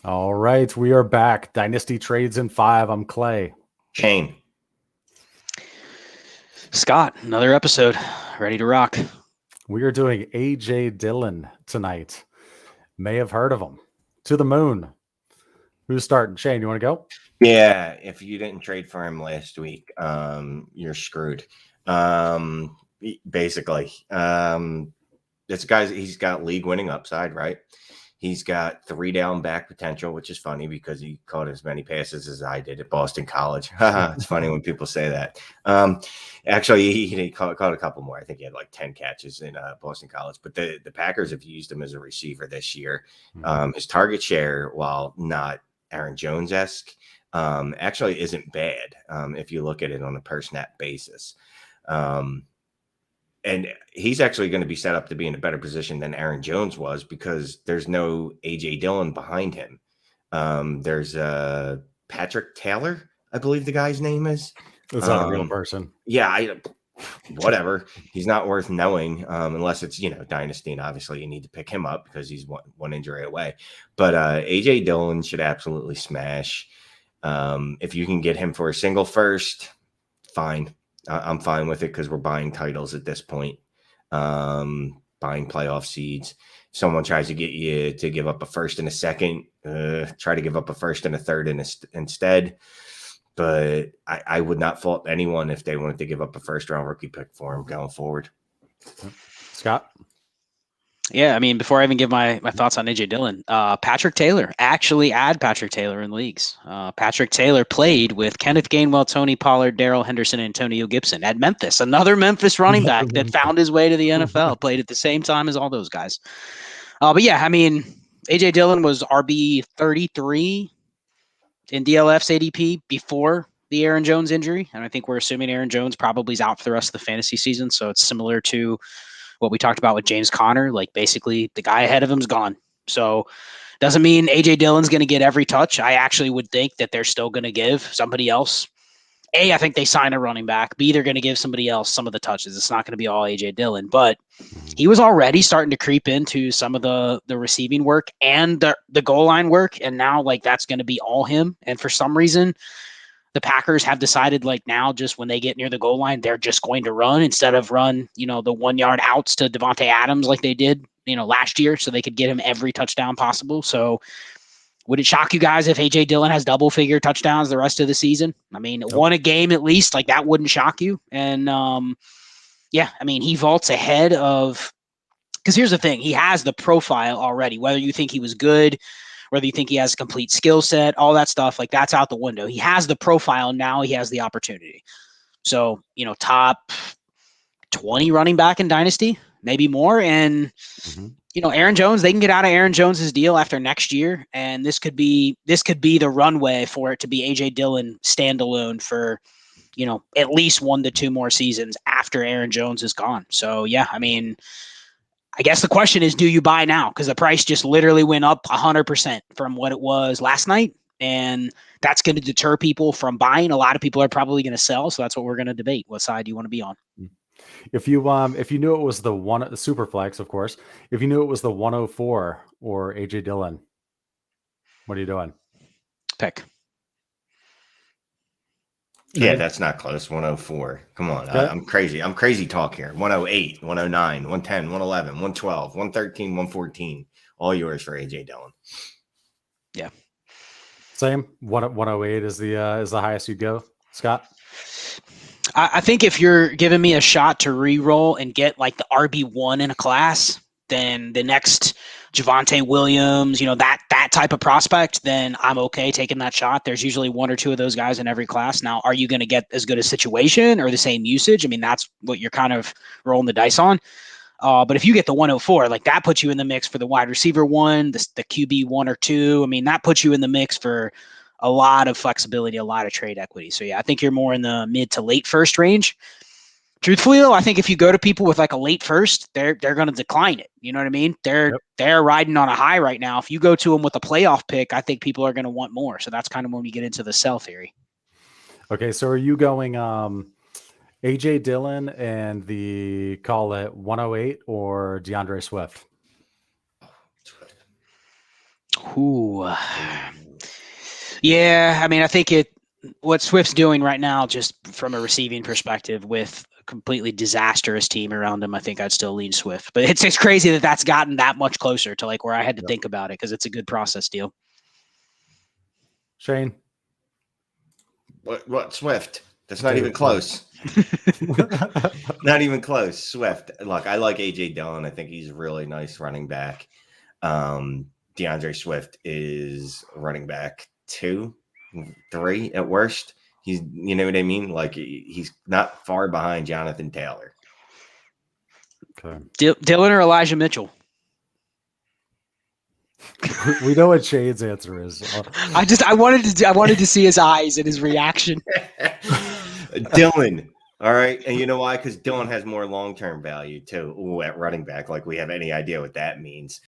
All right, we are back. Dynasty Trades in 5. I'm Clay. Shane. Scott, another episode. Ready to rock. We are doing AJ Dillon tonight. May have heard of him. To the moon. Who's starting? Shane, you want to go? Yeah, if you didn't trade for him last week, you're screwed. Basically, this guy's he's got league winning upside, right? He's got 3 down back potential, which is funny because he caught as many passes as I did at Boston College. It's funny when people say that. Actually, he caught a couple more. I think he had like 10 catches in Boston College. But the Packers have used him as a receiver this year. His target share, while not Aaron Jones-esque, actually isn't bad if you look at it on a per snap basis. And he's actually going to be set up to be in a better position than Aaron Jones was because there's no AJ Dillon behind him. There's Patrick Taylor, I believe the guy's name is. Is that a real person? Yeah, whatever. He's not worth knowing unless it's, Dynasty. And obviously you need to pick him up because he's one injury away. But AJ Dillon should absolutely smash. If you can get him for a single first, fine. I'm fine with it because we're buying titles at this point, buying playoff seeds. If someone tries to get you to give up a first and a second, try to give up a first and a third instead. But I would not fault anyone if they wanted to give up a first-round rookie pick for him going forward. Scott? Yeah, I mean, before I even give my thoughts on AJ Dillon, Patrick Taylor, actually add Patrick Taylor in leagues. Patrick Taylor played with Kenneth Gainwell, Tony Pollard, Darrell Henderson, and Antonio Gibson at Memphis. Another Memphis running back that found his way to the NFL, played at the same time as all those guys. But yeah, I mean, AJ Dillon was RB 33 in DLF's ADP before the Aaron Jones injury. And I think we're assuming Aaron Jones probably is out for the rest of the fantasy season. So it's similar to what we talked about with James Conner. Like basically the guy ahead of him's gone. So doesn't mean AJ Dillon's going to get every touch. I actually would think that they're still going to give somebody else. A, I think they sign a running back. B, they're going to give somebody else some of the touches. It's not going to be all AJ Dillon, but he was already starting to creep into some of the receiving work and the goal line work. And now like that's going to be all him. And for some reason, the Packers have decided like now just when they get near the goal line, they're just going to run instead of run, the 1 yard outs to Devontae Adams like they did, last year. So they could get him every touchdown possible. So would it shock you guys if AJ Dillon has double figure touchdowns the rest of the season? I mean, one a game at least, like that wouldn't shock you. And yeah, I mean, he vaults ahead of, because here's the thing, he has the profile already, whether you think he was good, whether you think he has a complete skill set, all that stuff, like that's out the window. He has the profile. Now he has the opportunity. So, top 20 running back in Dynasty, maybe more. And, Aaron Jones, they can get out of Aaron Jones's deal after next year. And this could be the runway for it to be AJ Dillon standalone for, at least 1 to 2 more seasons after Aaron Jones is gone. So, yeah, I mean, I guess the question is, do you buy now? Because the price just literally went up 100% from what it was last night. And that's going to deter people from buying. A lot of people are probably going to sell. So that's what we're going to debate. What side do you want to be on? If you knew it was the super flex, of course, if you knew it was the 104 or AJ Dillon, what are you doing? Pick. Yeah, that's not close. 104. Come on. I'm crazy. I'm crazy talk here. 108, 109, 110, 111, 112, 113, 114. All yours for AJ Dillon. Yeah. Same. 108 is the highest you'd go, Scott? I think if you're giving me a shot to re-roll and get like the RB1 in a class, then the next Javonte Williams, that type of prospect, then I'm okay taking that shot. There's usually 1 or 2 of those guys in every class. Now, are you going to get as good a situation or the same usage? I mean, that's what you're kind of rolling the dice on. But if you get the 104, like that puts you in the mix for the wide receiver 1, the QB 1 or 2. I mean, that puts you in the mix for a lot of flexibility, a lot of trade equity. So yeah, I think you're more in the mid to late first range. Truthfully though, I think if you go to people with like a late first, they're going to decline it. You know what I mean? They're riding on a high right now. If you go to them with a playoff pick, I think people are going to want more. So that's kind of when we get into the sell theory. Okay, so are you going AJ Dillon and the call it 108 or DeAndre Swift? Ooh. Yeah, I mean, I think what Swift's doing right now, just from a receiving perspective, with a completely disastrous team around him, I think I'd still lean Swift. But it's crazy that that's gotten that much closer to like where I had to think about it because it's a good process deal. Shane. What Swift? That's not even close. Not even close. Swift. Look, I like AJ Dillon. I think he's a really nice running back. DeAndre Swift is running back 2, 3 at worst. He's, you know what I mean? Like he's not far behind Jonathan Taylor. Okay. Dillon or Elijah Mitchell? We know what Shane's answer is. I wanted to see his eyes and his reaction. Dillon. All right. And you know why? Because Dillon has more long-term value too. Ooh, at running back. Like we have any idea what that means.